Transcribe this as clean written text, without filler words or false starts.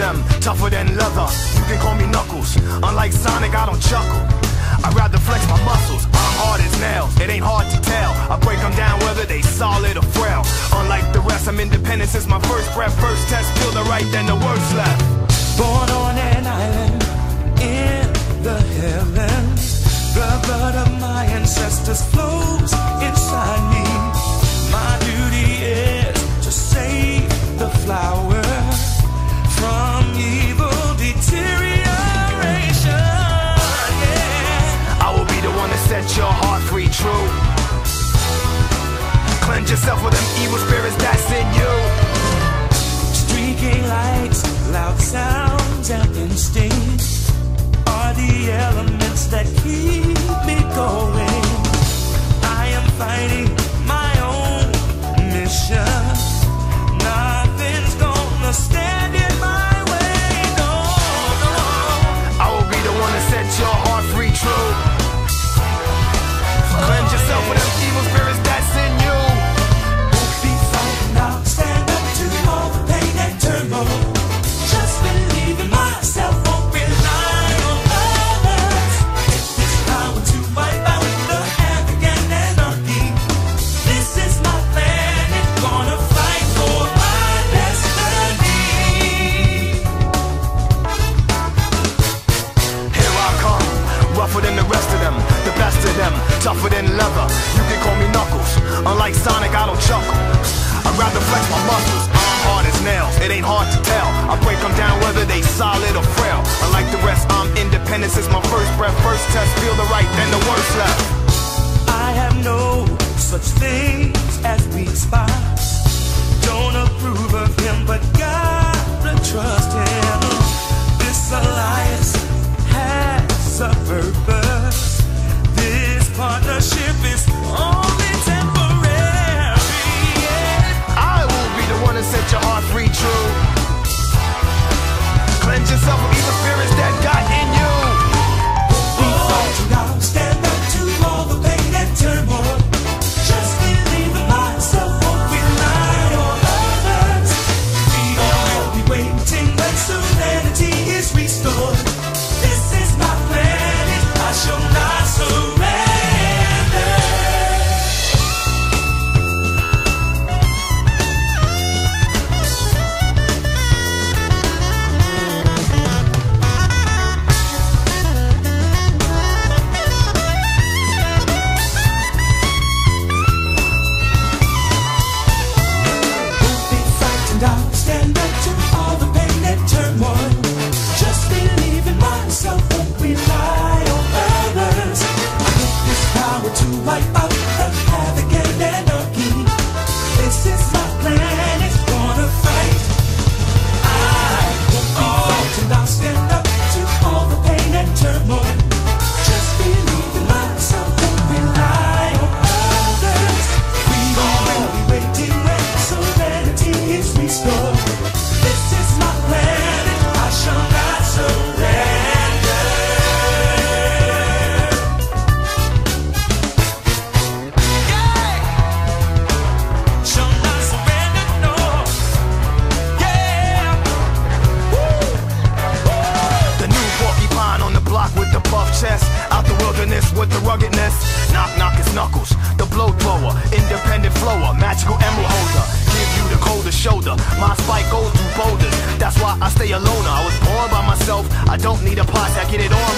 them, tougher than leather. You can call me Knuckles. Unlike Sonic, I don't chuckle. I'd rather flex my muscles. I'm hard as nails, it ain't hard to tell. I break them down whether they solid or frail. Unlike the rest, I'm independent since my first breath. First test, feel the right, then the worst left. Born on an island in the heavens, the blood of my ancestors flows inside me. My duty is to save the flower from evil deterioration. Yeah. I will be the one to set your heart free, true. Cleanse yourself with them evil spirits that's in you. Streaking lights, loud sounds, and instincts are the elements that keep me going. I am fighting my own mission. Nothing's gonna stand in my way, no, no. I will be the one to set your heart free, true. Cleanse yourself with them evil spirits that's in you. Won't be frightened, I'll stand up to all the pain and turmoil. Just believe in myself, won't rely on others. It's this power to wipe out the havoc and anarchy. This is my plan, it's gonna fight for my destiny. Here I come, rougher than the rest of them, the best of them, tougher than leather. You can call me Knuckles. Unlike Sonic, I don't chuckle. I'd rather flex my muscles. I'm hard as nails, it ain't hard to tell. I break them down whether they solid or frail. Unlike the rest, I'm independent since my first breath. First test, feel the right, then the worst left. I have no such things as weak spots. Don't approve of him, but gotta trust him. This alliance has a purpose. This partnership is only temporary. Yeah. I will be the one to set your heart free, true. Cleanse yourself from evil spirits that got in you. Be fighting, I'll stand up to all the pain and turmoil. Just believe in myself, won't rely on others. We all be waiting when serenity is restored. This is my plan, I shall not surrender. Won't be frightened, I'll stand up to all the pain and turmoil. Just believe in myself, won't rely on others. I get this power to wipe out the havoc and anarchy. This is my plan, it's gonna fight. I won't be frightened, I'll stand up to all the pain and turmoil. Just believe in myself, won't rely on others. We will be waiting when serenity is restored. This is my plan, I shall not surrender. Yeah! Shall not surrender, no. Yeah! Woo! The new porcupine on the block with the buff chest. Out the wilderness with the ruggedness. Knock, knock, it's Knuckles. The blow thrower, independent flower, magical emerald holder. Give you the colder shoulder. My spike goes through boulders. That's why I stay alone. I was born by myself. I don't need a pot, I get it on